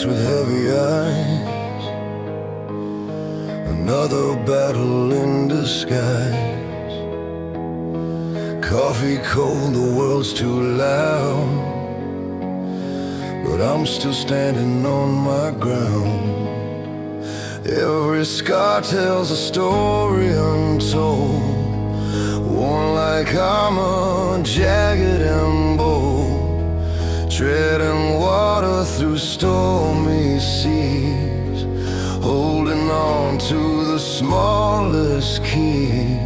with heavy eyes, another battle in disguise. Coffee cold, the world's too loud, but I'm still standing on my ground. Every scar tells a story untold, worn like armor, jagged and bold, treading water through stormy seas, holding on to the smallest keys.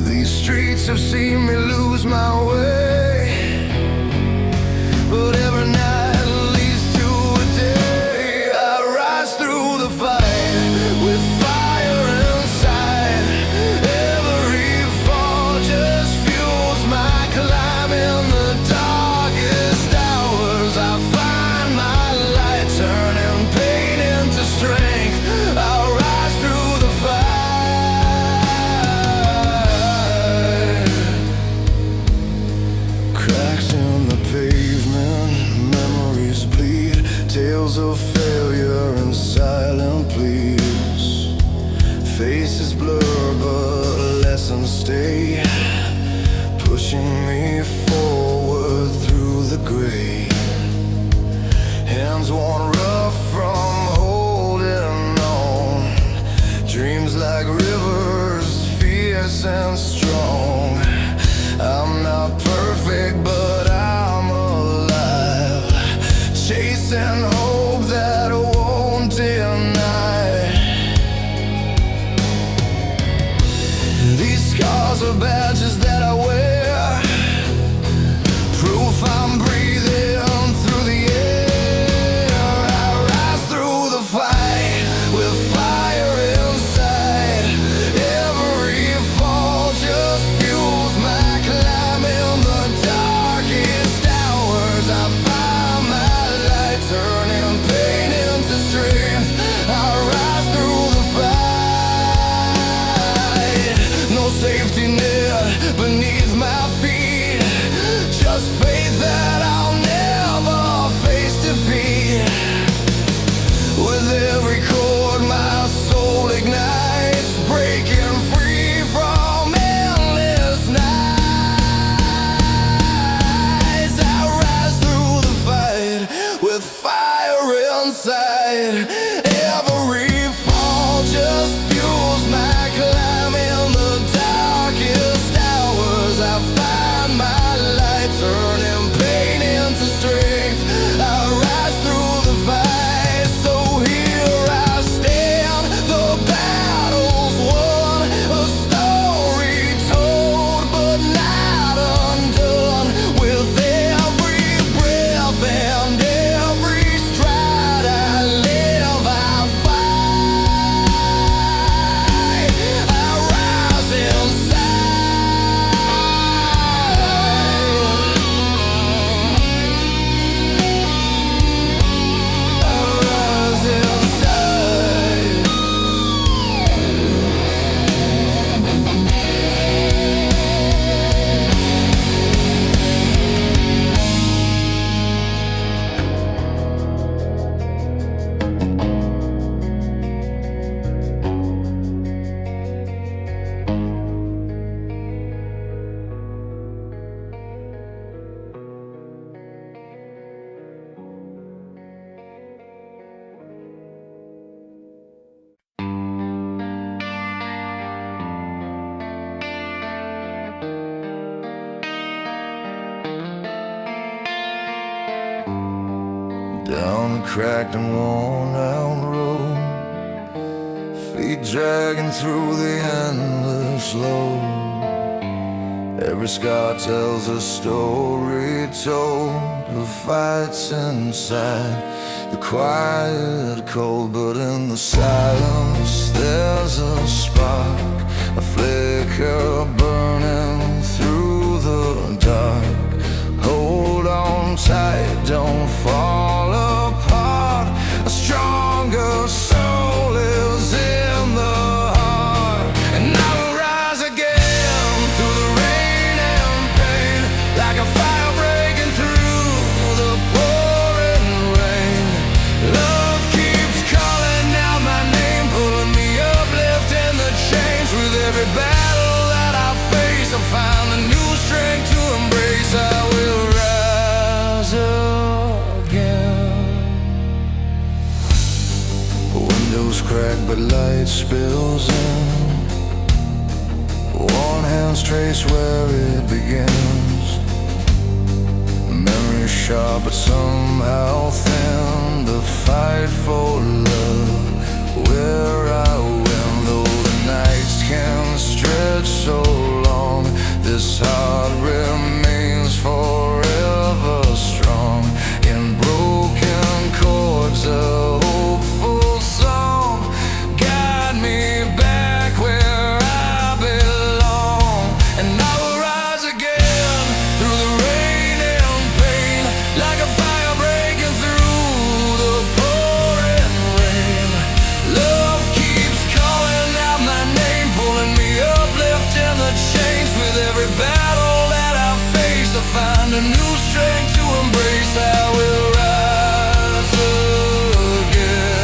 These streets have seen me lose my way, but every night leads to a day. I rise through the fight with fire inside. Every fall just fuels my climb. In the darkest hours I find my light, turning pain into strength. I rise through the fight. Cracks in the pavement, memories bleed, tales of failure and silent pleas. Faces blur but lessons stay, pushing me forward through the gray. Hands worn rough from holding on, dreams like rivers, fierce and strong. I'm not perfect, but I'm alive, chasing hope that won't deny. These scars are badges that I wear, proof I'm breathing through the air. I rise through the fight with fire inside. Every fall just fuels my climb. In the darkest hours I find my light, turning pain into strength. I rise through the fight. No safety net beneath my feet, just faith that I'll never face defeat. With every chord my soul ignites, breaking free from endless nights. I rise through the fight with fire inside. Every fall just fuels my climb. In the darkest hours I find my light, turning pain into strength. I rise through the fight, so here I stand. The battle's won, a story told, but not undone. With every breath and every stride I live, I fight. I rise inside. I rise inside. Down the cracked and worn out road, feet dragging through the endless load. Every scar tells a story told of fights inside the quiet cold, but in the silence there's a spark, a flicker burning through the dark. Hold on tight, don't fall apart. A stronger soul is in the heart. And I will rise again through the rain and pain, like a fire breaking through the but light spills in. Worn hands trace where it begins. Memory sharp but somehow thin. The fight for love, where I win. Though the nights can stretch so long, this heart remains forever strong. In broken chords, a hopeful song. Guide me back where I belong. And I will rise again through the rain and pain, like a fire breaking through the pouring rain. Love keeps calling out my name, pulling me up, lifting the chains. With every battle that I face, I find a new strength to embrace. I will rise again.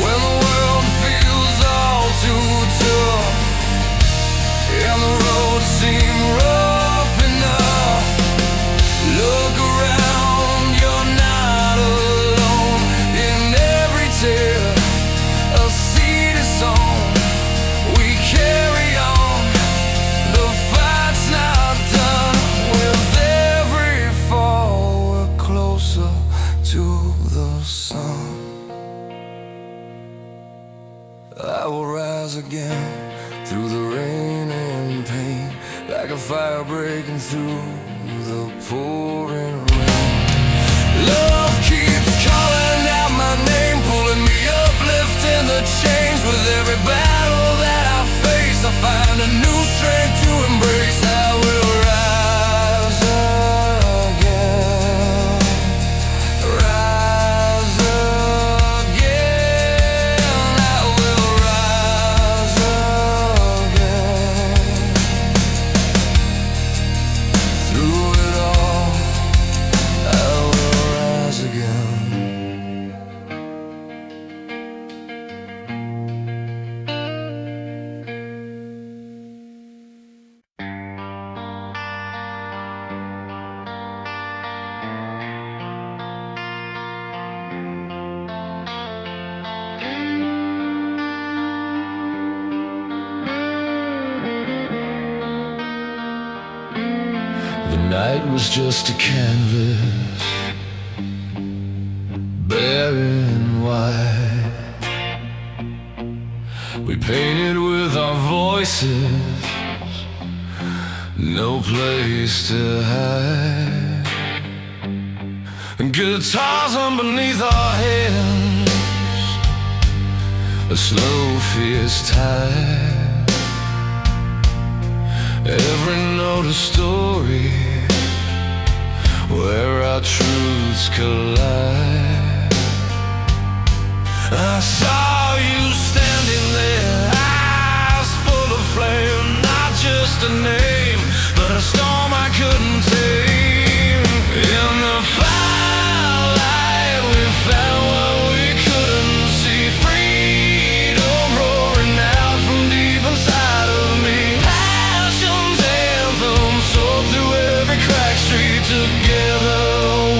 When the world feels all too tough and the road seems rough enough, look around, you're not alone. In every tear, a seed is sown. We carry on, the fight's not done. With every fall, we're closer to the sun. I will rise again through the rain and pain, like a fire breaking through the pouring rain. Love keeps calling out my name, pulling me up, lifting the chains. With every battle that I face, I find a new strength to embrace. I will rise again, rise again. I will rise again. Through it all, I will rise again. The night was just a canvas, bare and white. We painted with our voices, no place to hide. Guitars underneath our hands, a slow fierce tide. Every note a story where our truths collide. I saw you standing there, eyes full of flame. Not just a name, but a storm I couldn't tame. In the firelight, we found what we couldn't see. Freedom roaring out from deep inside of me. Passion's anthem soared through every crack street. Together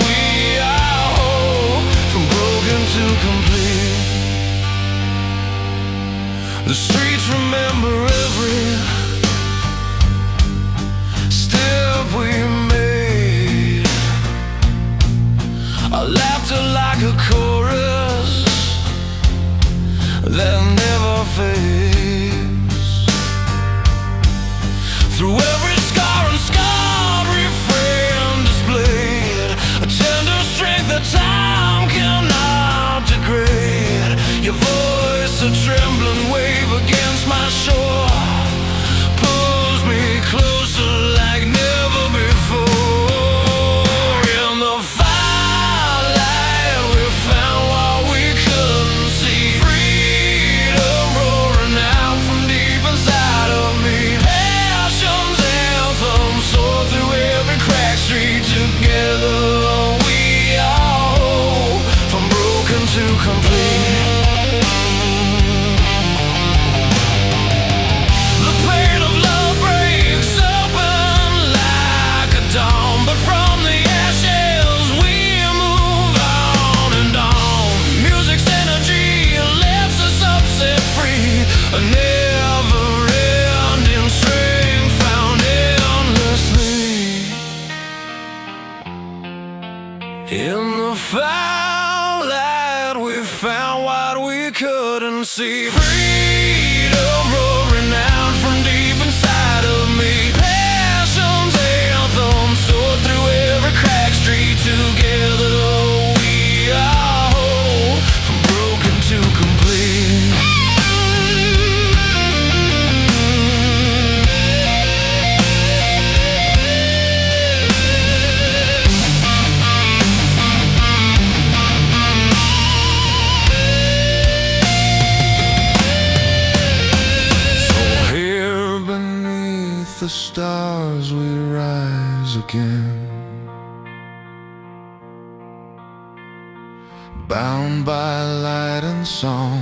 we are whole, from broken to complete. The streets remember every step we made. and see freedom roaring out from deep inside of me. Passion's anthem soared through every crack street. Together we are whole, from broken to complete. The stars we rise again, bound by light and song,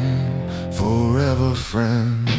forever friends.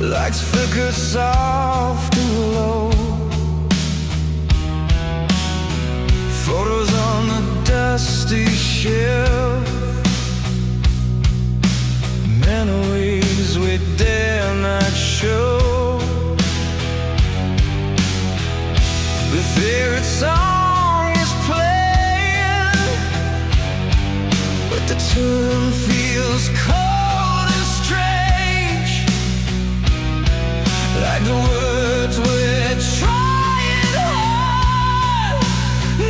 Lights flickered soft and low, photos on the dusty shelf, memories we dare not show. The favorite song is playing, but the tune feels cold. Like the words we're trying hard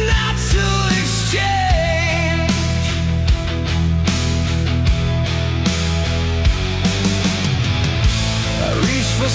not to exchange. I reach for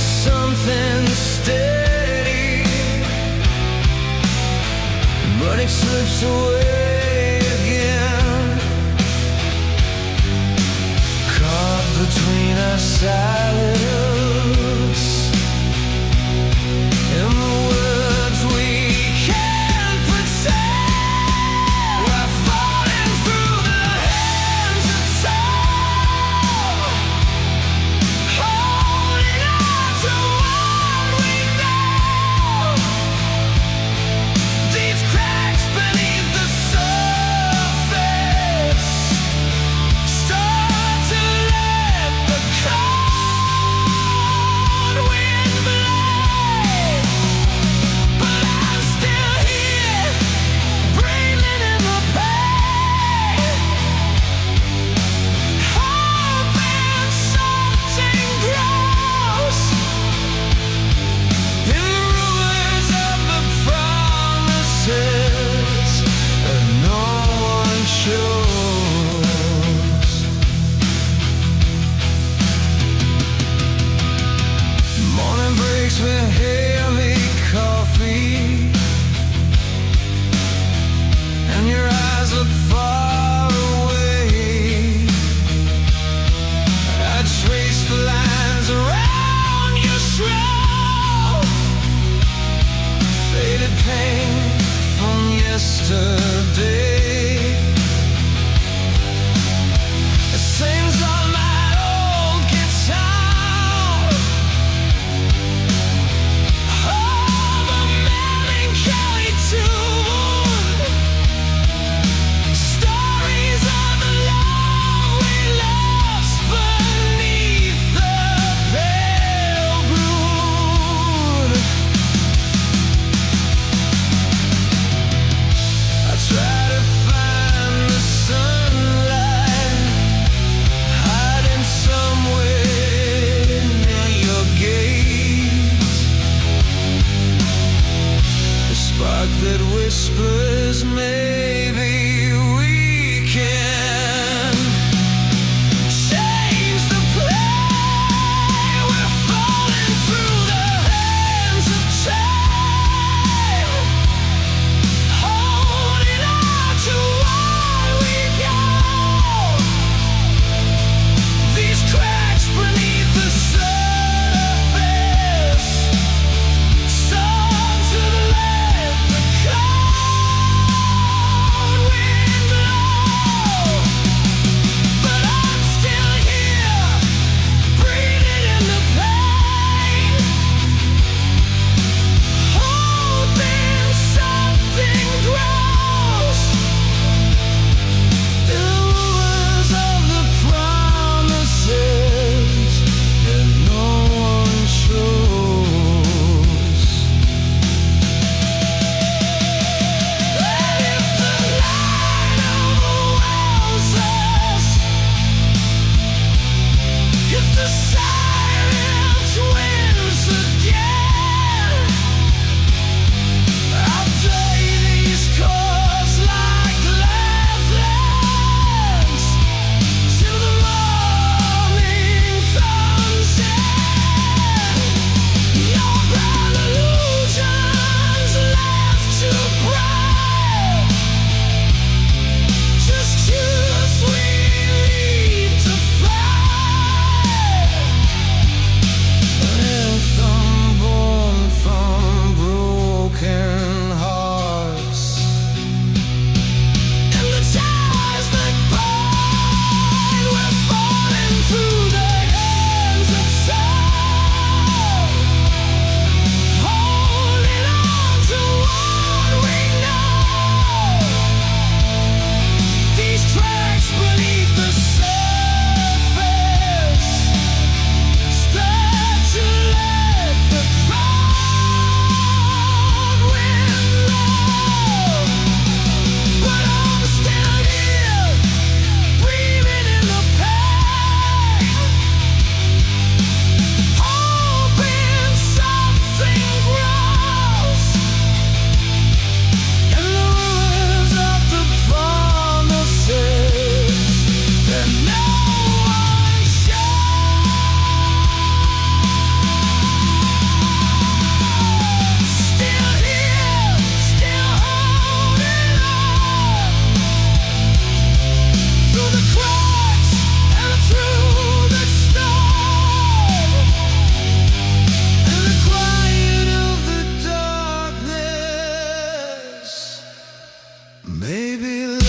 Maybe love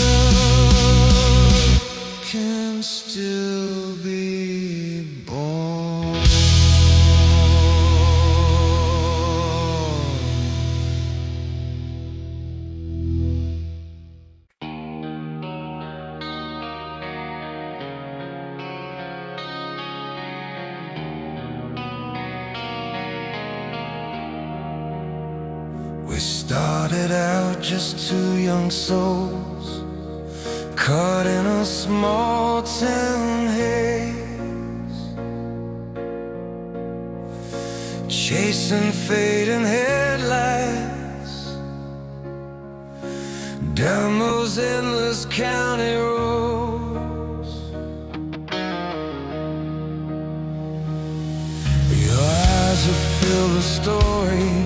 can still be born. We started out just two young souls, caught in a small town haze, chasing fading headlights down those endless county roads. Your eyes are filled with stories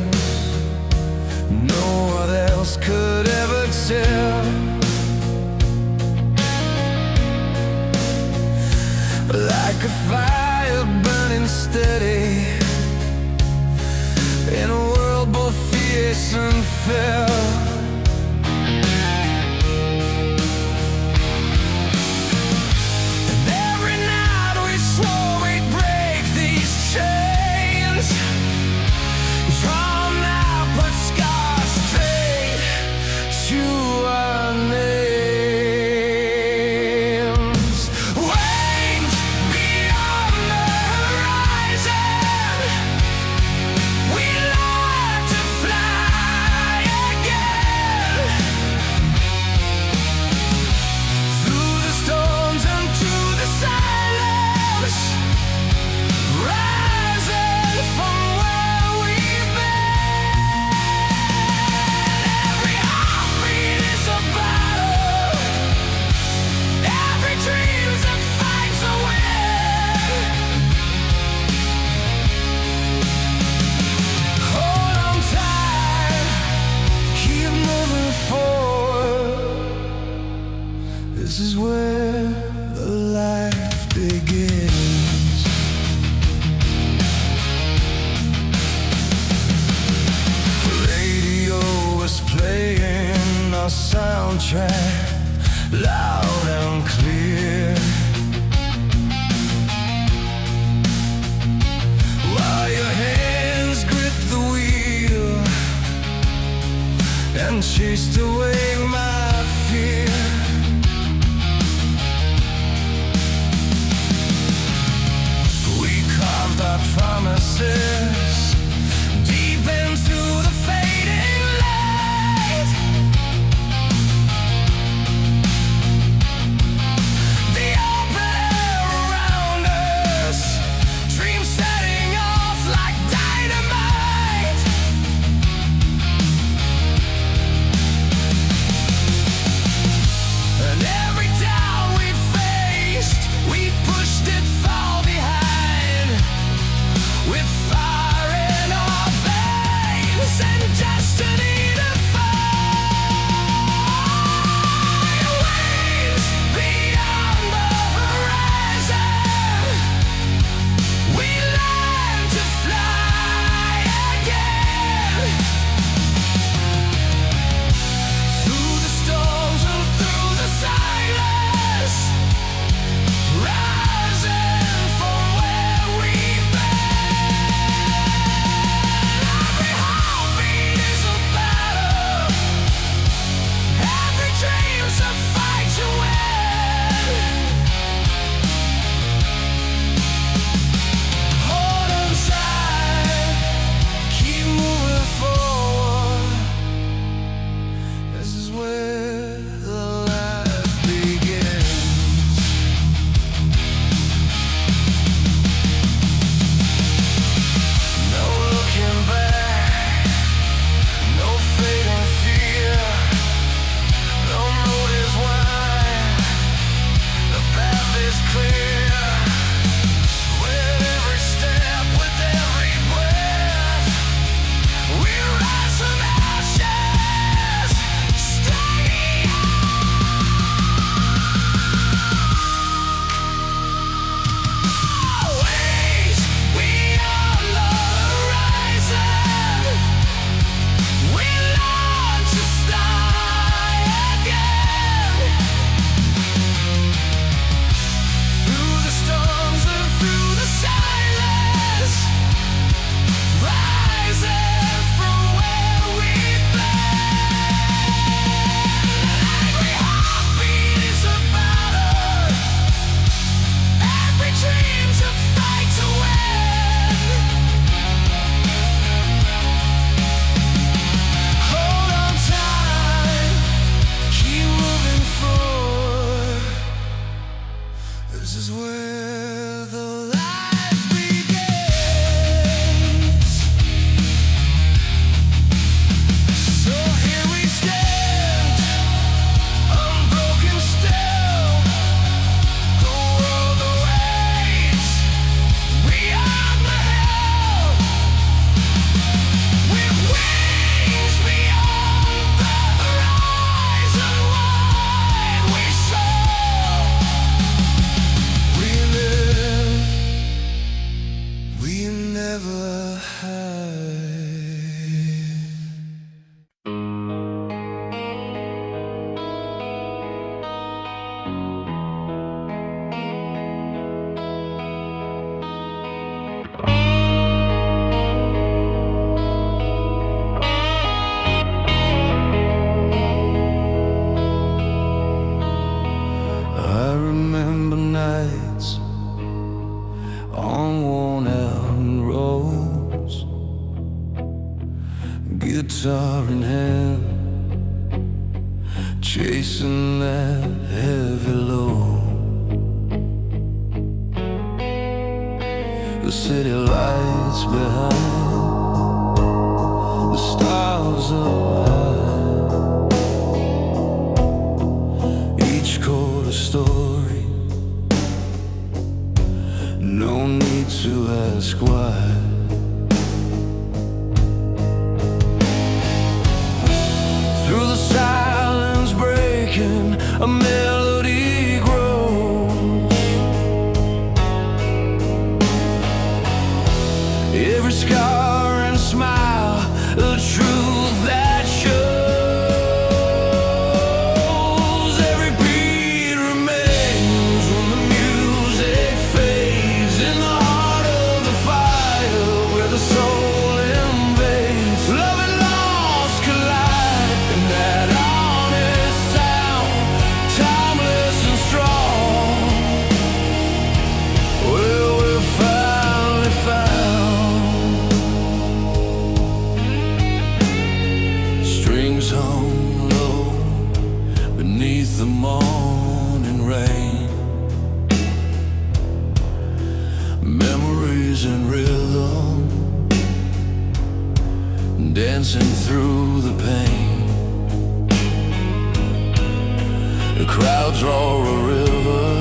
no one else could ever tell, like a fire burning steady in a world both fierce and fell. And every night we swore we'd break these chains, drawn out but scars straight to our names. Wings beyond the horizon, we learn to fly again, through the storms and through the silence, rising from where we've been. Every heartbeat is a battle, every dream's a fight to win. Hold on tight, keep moving forward. This is where the life begins. The radio is playing our soundtrack loud and clear, while your hands grip the wheel and chased away my fear. We carved our promises deep into the fading light. The open air around us, dreams setting off like dynamite. And every doubt we faced, we pushed it far behind, with fire in our veins and destiny to find. Waves beyond the horizon, we learn to fly again, through the storms and through the silence, rising from where we've been. Every heartbeat is a battle, every dream's a fight to win. Hold on tight, keep moving forward. This is where the life begins. No looking back, no fading fear, no road is wide, the path is clear. With every step, with every breath, we rise from ashes, stay always beyond the horizon. We learn to fly again. that heavy load. The city lights behind, the stars up high, each chord a story, no need to ask why. Through the silence breaking, a melody grows. Every scar and smile, the truth that shows. Every beat remains when the music fades. In the heart of the fire, where the soul invades, love and loss collide in that honest sound, timeless and strong. Well, we're finally found. Strings hung low beneath the morning rain, memories and rhythm dancing through the pain. The crowds roar a river,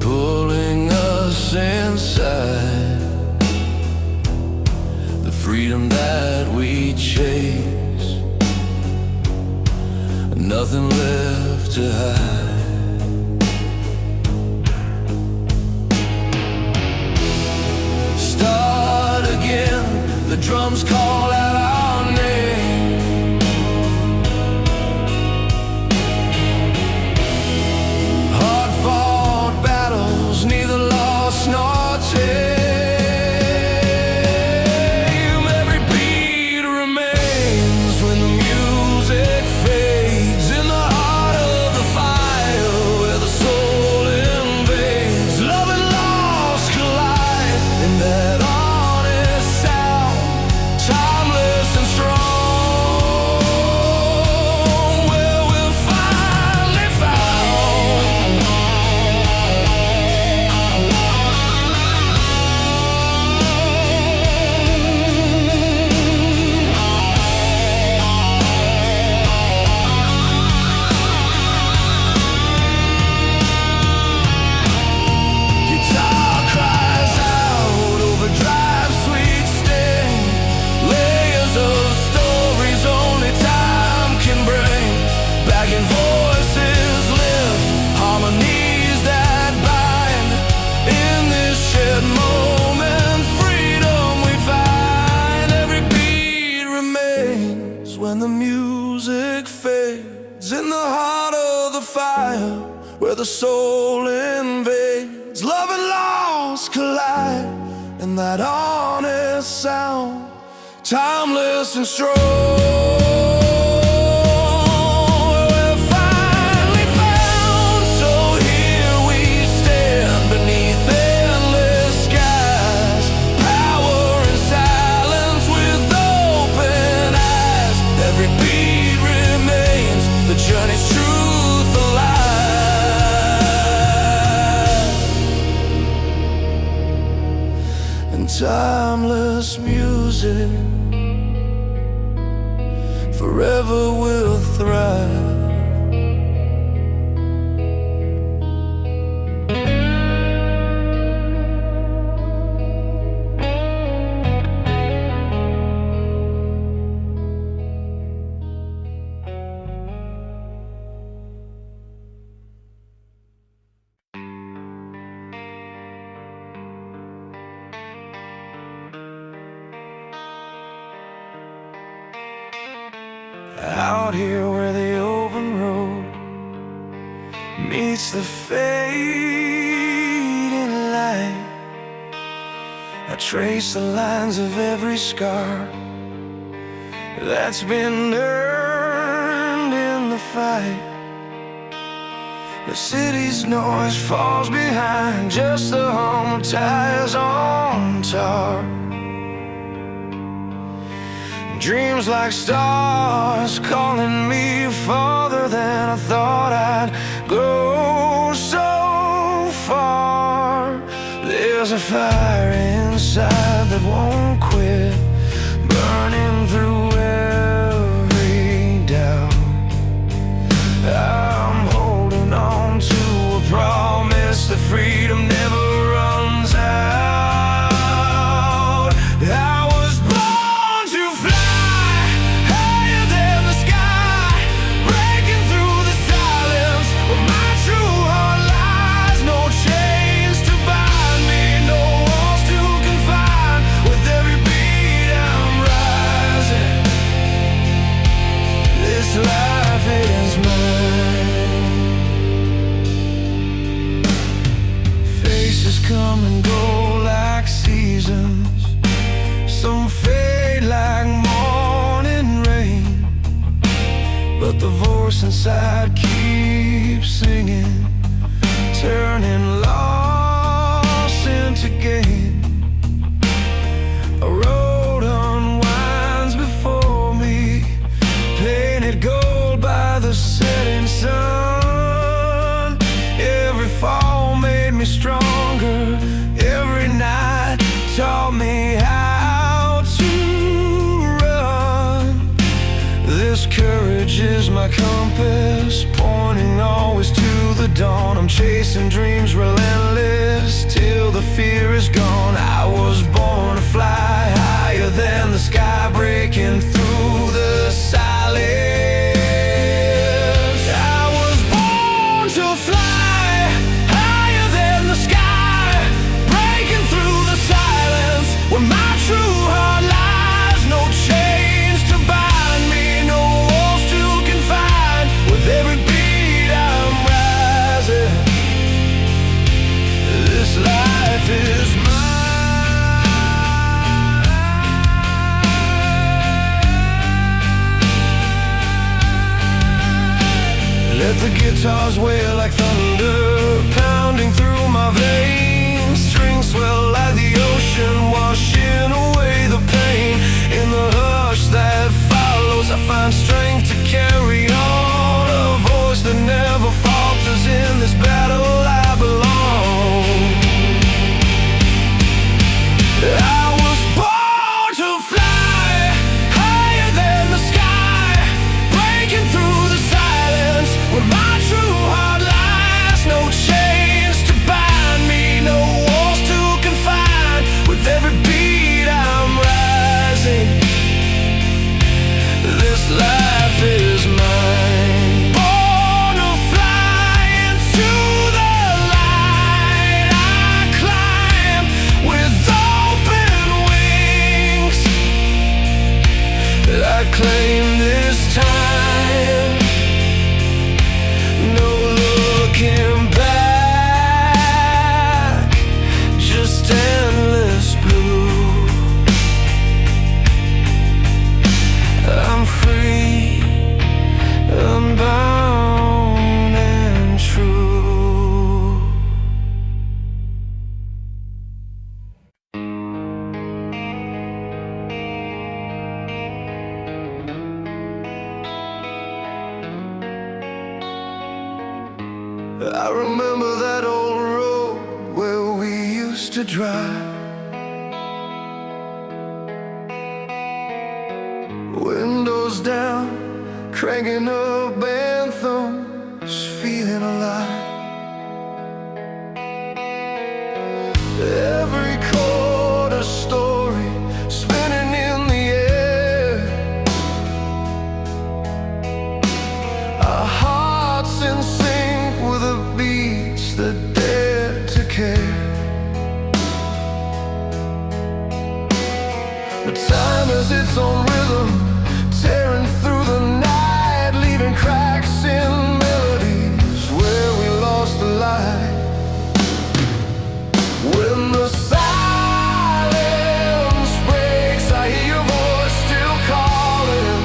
pulling us inside. The freedom that we chase, nothing left to hide. Start again, the drums call out our name. Hard-fought battles, neither lost nor tame. Every beat remains when the music fades. In the heart of the fire, where the soul invades, love and loss collide in that honest sound, timeless and strong. Well, we're finally found. Guitar cries out, overdrive, sweet sting, layers of stories only time can bring. Backing voices lift, harmonies that bind. In this shared moment, freedom we find. Every beat remains when the music fades. In the heart of the fire, where the soul invades, love and loss collide in that honest sound, timeless and strong. We're finally found, so here we stand beneath endless skies. Power and silence with open eyes. Every beat remains, the journey's truth alive. And timeless music forever will thrive. Out here where the open road meets the fading light, I trace the lines of every scar that's been earned in the fight. The city's noise falls behind, just the hum of tires on tar. Dreams like stars calling me farther than fire inside that won't quit, burning through every doubt. I'm holding on to a promise that freedom never runs out. I was born to fly higher than the sky, breaking through the silence where my true heart lies. No chains to bind me, no walls to confine. With every beat I'm rising. This life is mine. Faces come and go like seasons. Some fade like morning rain, but the voice inside keeps singing, turning loss into gain. A road unwinds before me, painted gold by the setting sun. Every fall made me stronger, every night taught me how to run. This courage is my compass, pointing always to the dawn. I'm chasing dreams relentless till the fear is gone. I was born to fly higher than the sky, breaking through the silence. I was born to fly higher than the sky, breaking through the silence where my true heart lies. No chains to bind me, no walls to confine. With every beat I'm rising. This life is mine. Let the guitars wail like thunder, pounding through my veins. Strings swell like the ocean, washing away the pain. In the hush that follows, I find strength to carry on. A voice that never falters, in this battle I belong. I was born to fly higher than the sky, breaking through the silence where my true heart lies. No chains to bind me, no walls to confine. With every beat I'm rising. This life is mine. Born to fly into the light. I climb with open wings. I claim this time. No looking back, just endless blue. I'm free, unbound and true. I remember that old road where we used to drive. Windows down, cranking up anthems, feeling alive. Every chord a story, spinning in the air. Our hearts in sync with the beats that dare to care. But time has its own rhythm, tearing through the night, leaving cracks in melodies where we lost the light. When the silence breaks, I hear your voice still calling.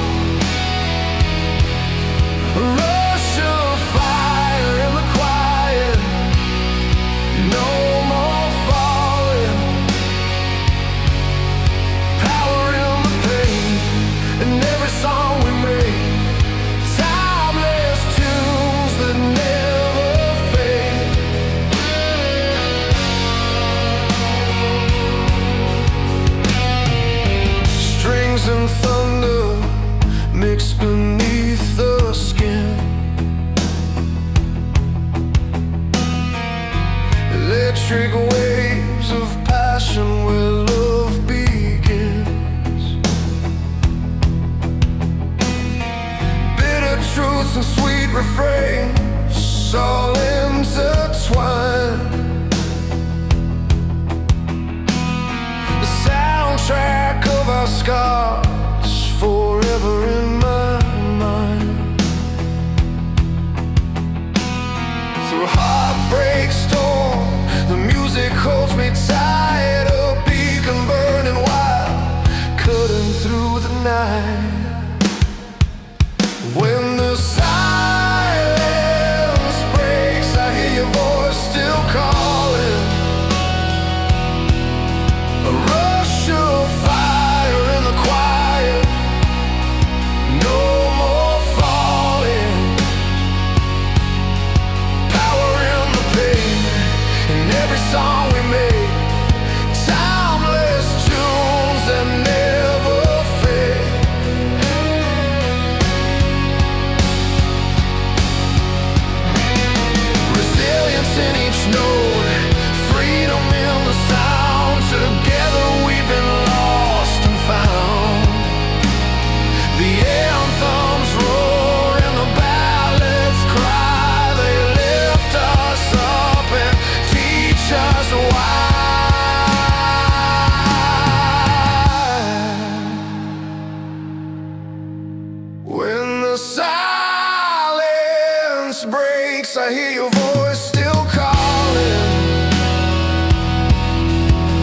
A rush of fire in the quiet, no more falling. Power in the pain, electric waves of passion where love begins. Bitter truths and sweet refrains all intertwined. The soundtrack of our scars forever in my mind. Through heartbreak storm, the music holds me tight. A beacon burning wild, cutting through the night. When the silence breaks, I hear your voice still calling. A rush of fire in the quiet, no more falling. Power in the pain, in every song we made. Timeless tunes that never fade. Resilience in each note, freedom in the sound. Together we've been lost and found. The anthems roar and the ballads cry. They lift us up and teach us why. When the silence breaks, I hear your voice still calling.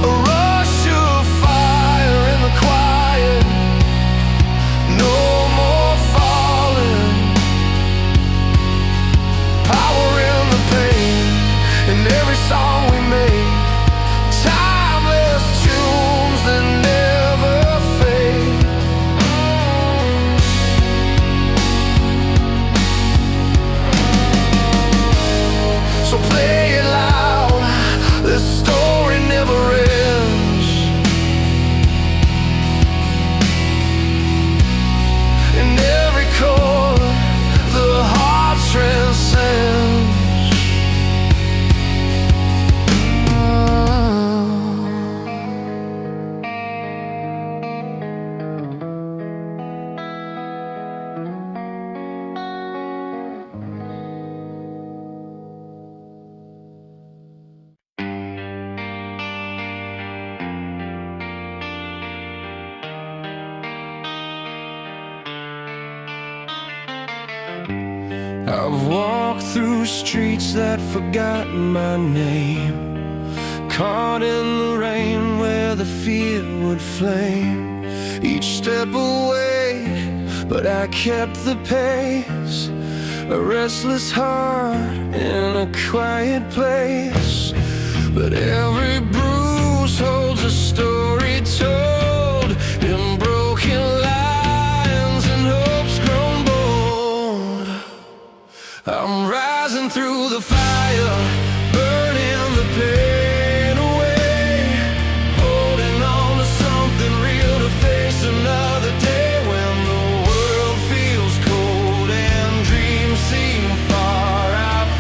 A rush of fire in the quiet, no more falling. Power in the pain, in every song we made. Timeless tunes that never fade. So play it loud, this story never ends. In every chord, the heart transcends. I've walked through streets that forgot my name, caught in the rain where the fear would flame. Each step away, but I kept the pace. A restless heart in a quiet place. But every bruise holds a story told in broken lines and hopes grown bold. I'm rising through the fire, burning the pain away, holding on to something real to face another day. When the world feels cold and dreams seem far, I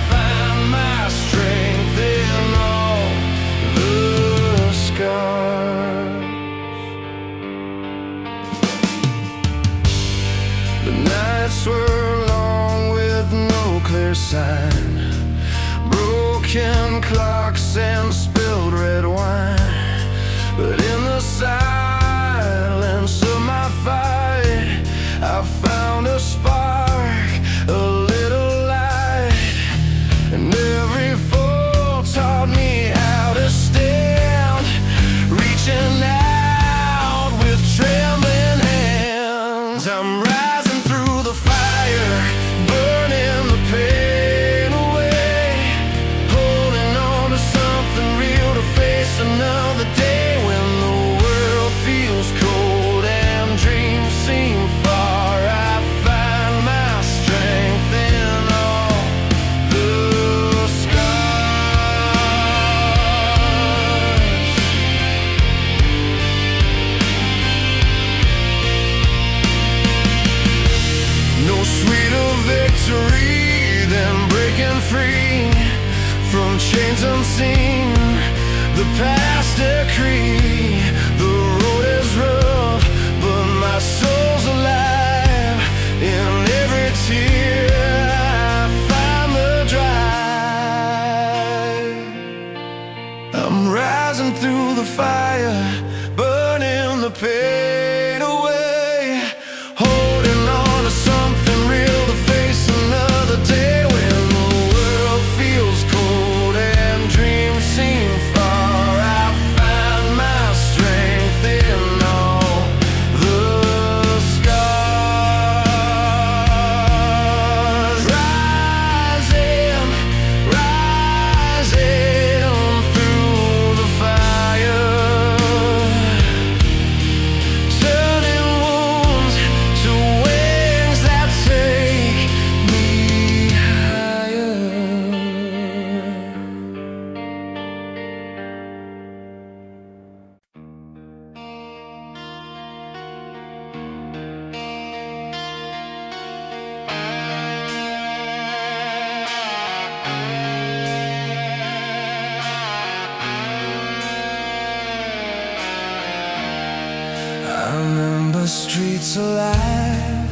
find my strength in all the scars. The nights were long with no clear sign, broken clocks and spilled red wine. But in the silence of my fight, I found a spark, a little light. And every fall taught me how to stand, reaching out with trembling hands. I'm rising through the fire, burning the pain away, holding on to something real to face another day. When the streets alive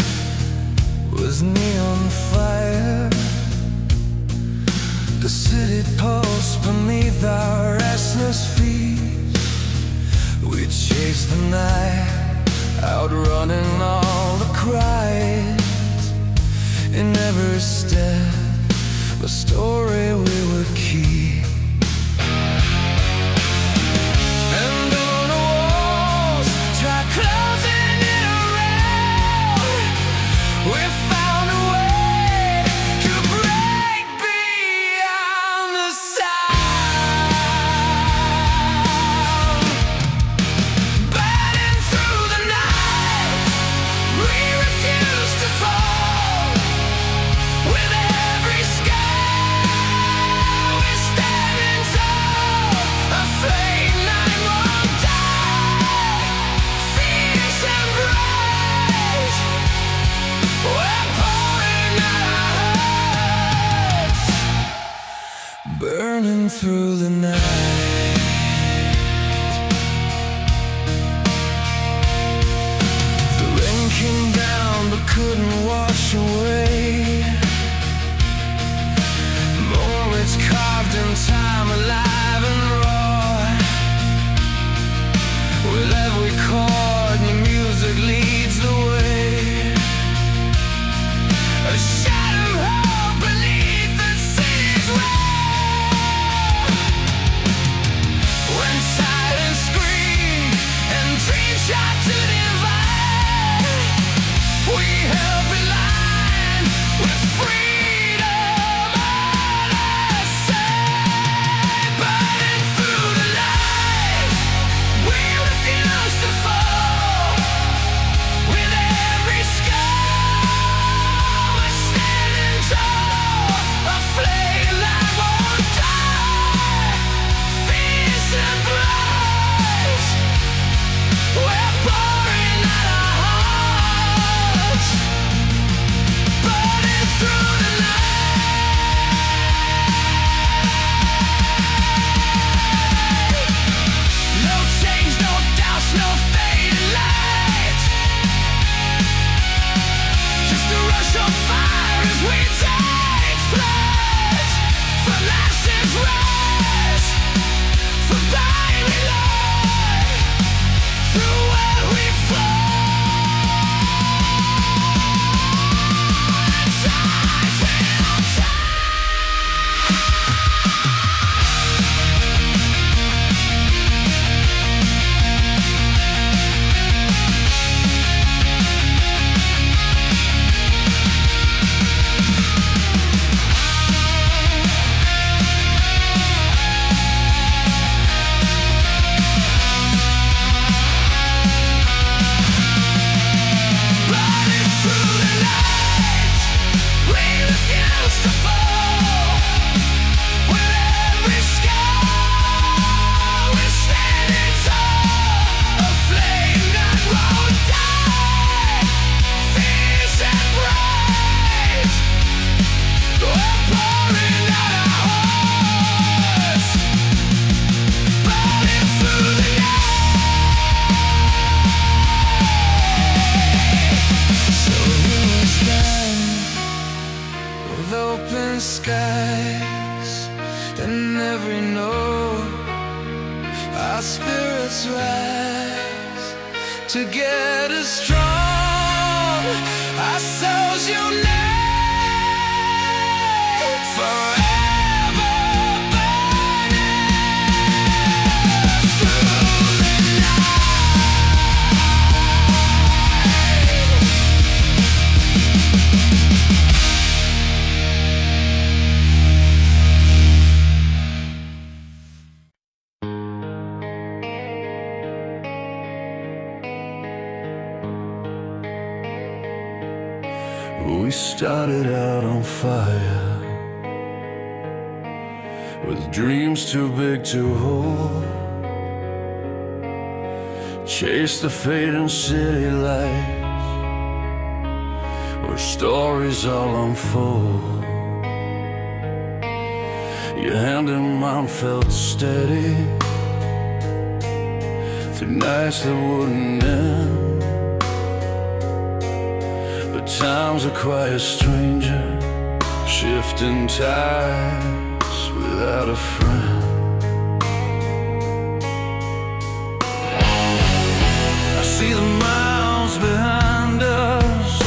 with neon fire. The city pulsed beneath our restless feet. We chased the night, outrunning all the cries. In every step, a story we would keep. And on the walls, try closing it around. We found a way to break beyond the sound. Burning through the night, we refuse to fall. With every sky, we're standing tall. A flame night won't die. Fierce and bright, we're pouring out our hearts. Burning through the night. The rain came down but couldn't wash away moments carved in time, alive and raw. With every chord, the music leads the way. A shadow of hope beneath the city's wall. When silence screamed and dreams shot to divide, we held the line with freedom on our side. Burning through the light, we refuse to fall. With every scar, we're standing tall. A flame that won't die. Fierce and bright, we're pouring out our hearts. Burning through the night. No change, no doubts, no fading light. Just a rush of fire as we take flight. From ashes rise, from dying we lie. Through what we fly. Tides will turn. Burning through the night, we refuse to fall. With every scar, we're standing tall. A flame that won't die. Fierce and bright, we're pouring out our hearts. Burning through the So here we stand, with open skies, and every note, our spirits rise. Together strong, our souls unite. Forever burning through the night. We started out on fire, with dreams too big to hold. Chased the fading city lights, where stories all unfold. Your hand in mine felt steady through nights that wouldn't end. Time's a quiet stranger, shifting tides without a friend. I see the miles behind us,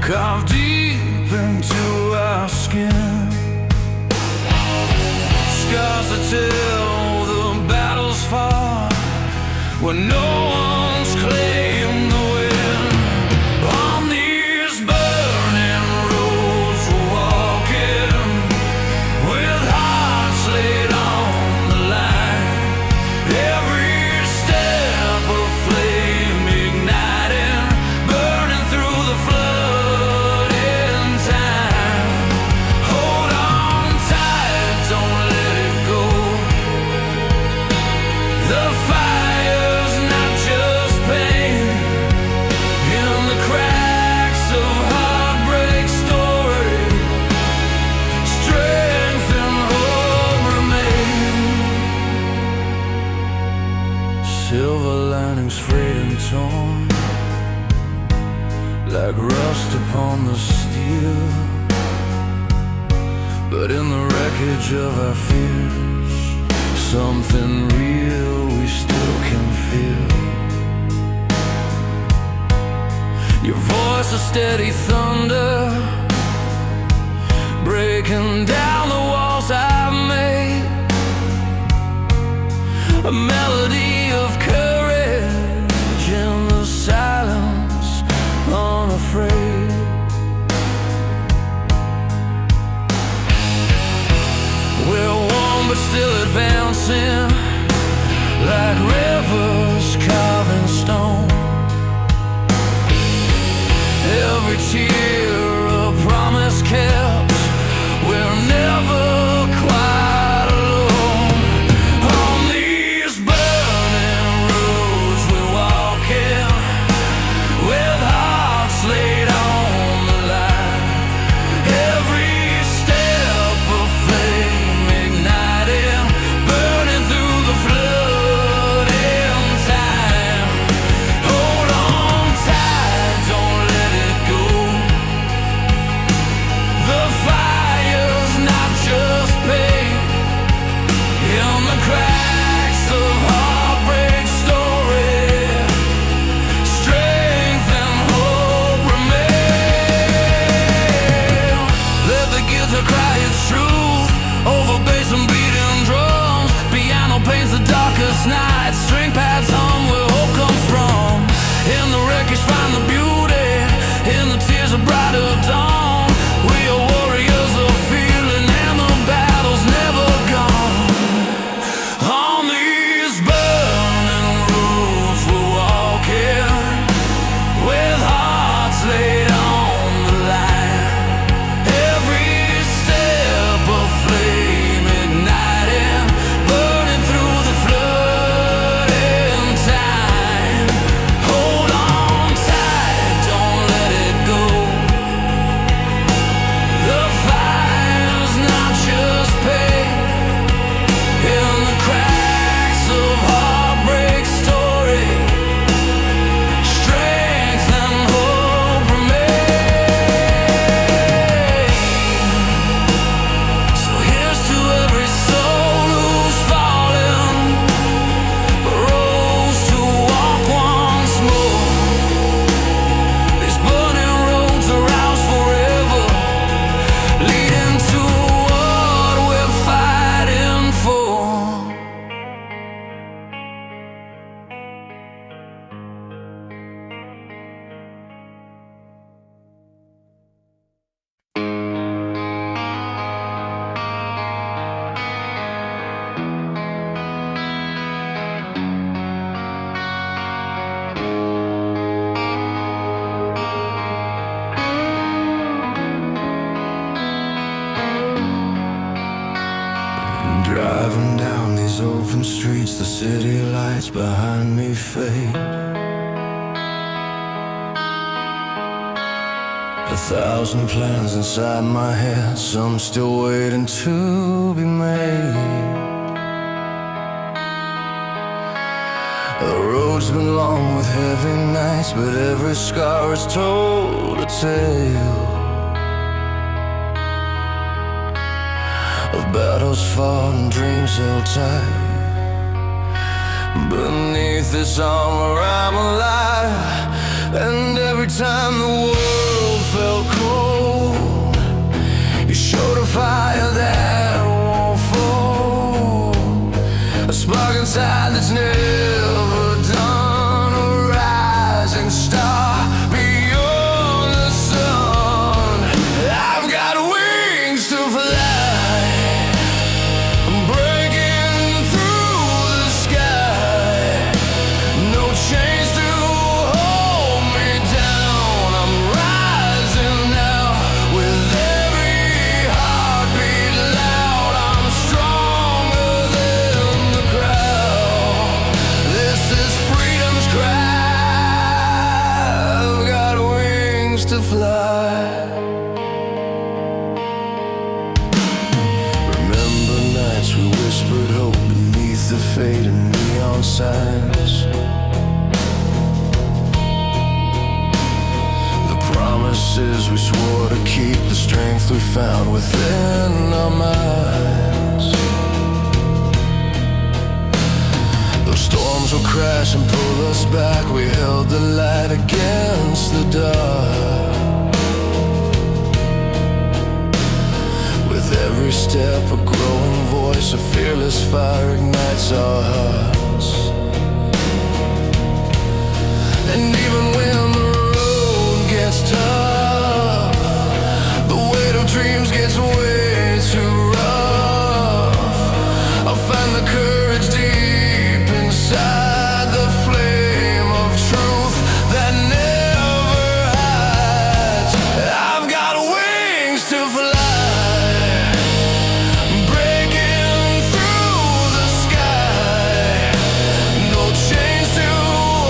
carved deep into our skin. Scars that tell the battle's fought when no one's claimed the win. On these burning roads we're walking, with hearts laid on the line. Every step a flame igniting, burning through the flood in time. Hold on tight, don't let it go. The fire's not just pain, in the cracks of heartbreak story, strength and hope remain. Silver linings frayed and torn, like rust upon the steel. But in the wreckage of our fears, something real we still can feel. Your voice a steady thunder, breaking down the walls I've made. A melody of courage in the silence, unafraid. We're warm but still advancing, like rivers carving stone. Every tear a promise kept, we're never quite alone. On these burning roads we're walking, with hearts laid on the line. Every step a flame igniting, burning through the flood in time. Hold on tight, don't let it go. The fire's not just pain, in the cracks of heartbreak story, strength and hope remain. Let the guitar cry its truth over bass and beating drums. Piano paints the darkest night, string pads hum where hope comes from. In the wreckage find the beauty, in the tears of brighter dawn. We are warriors of feeling, and the battle's never gone. On these burning roads we're walking, with hearts laid on the line. Every step a flame igniting, burning through the flood in time. Hold on tight, don't let it go. The fire's not just pain, in the cracks of heartbreak story, strength and hope remain. So here's to every soul who's fallen, rose to walk once more. These burning roads are ours forever, leading to what we're fighting for. Driving down these open streets, the city lights behind me fade. 1,000 plans inside my head, some still waiting to be made. The road's been long with heavy nights, but every scar has told a tale of battles fought and dreams held tight. Beneath this armor I'm alive, and every time the world felt cold, you showed a fire that won't fall, a spark inside that's never done, a rising star beyond the sun. I've got wings to fly, I'm breaking through the sky. No chains to hold me down, I'm rising now with every heartbeat loud. I'm stronger than the crowd. This is freedom's cry. I've got wings to fly. Remember nights we whispered hope beneath the fading neon signs. The promises we swore to keep, the strength we found within our minds. Those storms will crash and pull us back, we held the light against the dark. With every step a growing voice, a fearless fire ignites our hearts. And even when the road gets tough, the weight of dreams gets way too rough, I'll find the courage deep inside, the flame of truth that never hides. I've got wings to fly, breaking through the sky. No chains to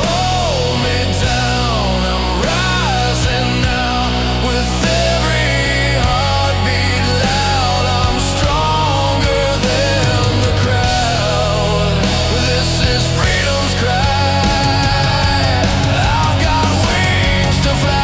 hold me down, I'm rising now with every heartbeat loud. I'm stronger than the crowd. This is freedom's cry. I've got wings to fly.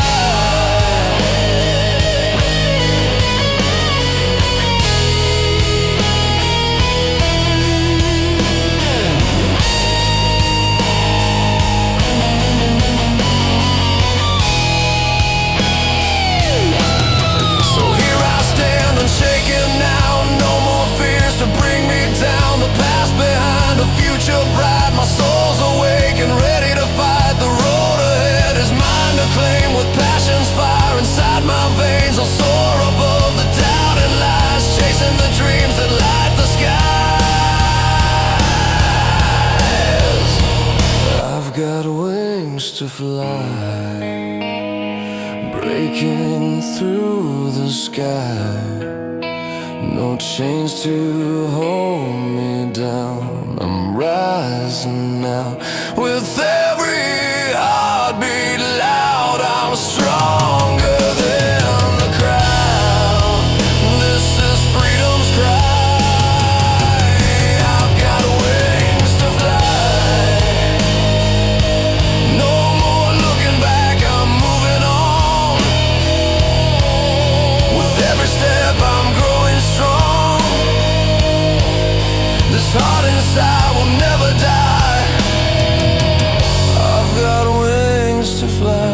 So here I stand unshaken now, no more fears to bring me down. The past behind, the future bright, my soul's awake and ready to fight. The road ahead is mine to claim, with passion's fire inside my veins. I'll soar above the doubt and lies, chasing the dreams that light the skies. I've got wings to fly, breaking through the sky. No chains to hold me down, I'm rising now with every heartbeat loud. I'm stronger than the crowd. This is freedom's cry. I've got wings to fly. No more looking back, I'm moving on. With every step I'm growing strong. This heart inside will never die. I've got wings to fly.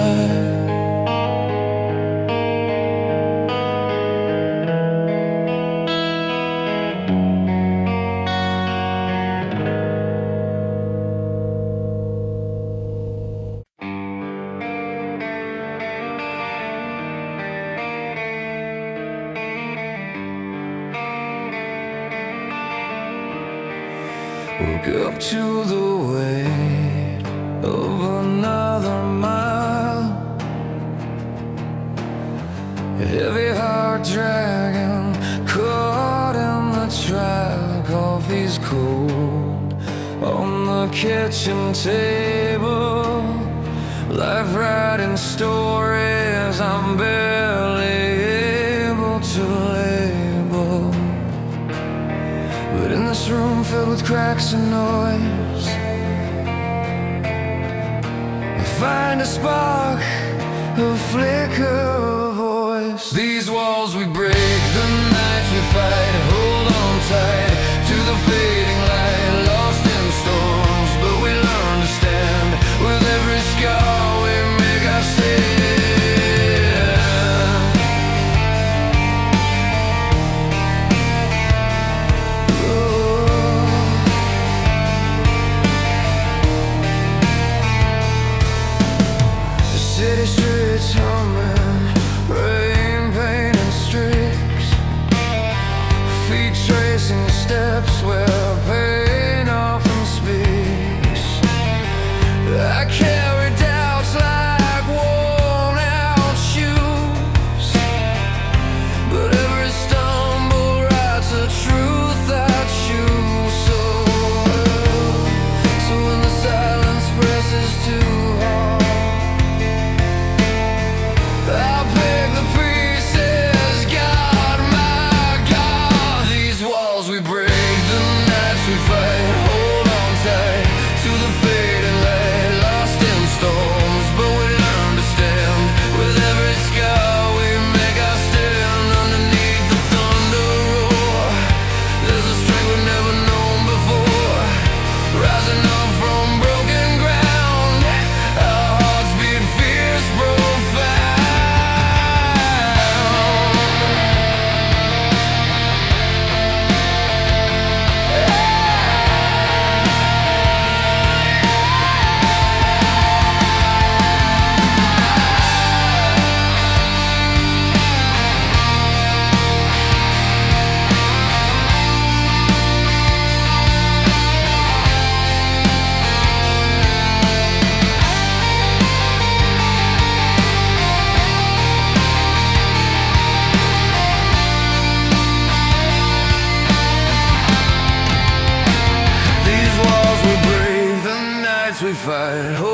Woke up to the weight of another mile, heavy heart dragging, caught in the track. Coffee's cold on the kitchen table, life writing stories I'm barely able to label. But in this room filled with cracks and noise, find a spark, a flicker of voice. These walls we break, the nights we fight, hold on tight to the fading light, lost in storms, but we learn to stand. With every scar we make our stand. City streets humming, rain, pain and streaks, feet tracing steps where pain often speaks. I carry doubts like worn out shoes, but every stumble writes a truth I choose. So when the silence presses too hard, I'll pick the pieces, God, my God. These walls we break, the nights we fight, hold on tight to the fading light, lost in storms, but we learn to stand. With every scar we make our stand. Underneath the thunder roar, there's a strength we've never known before, rising up from broken ground. Our hearts beat fierce, profound. We fight.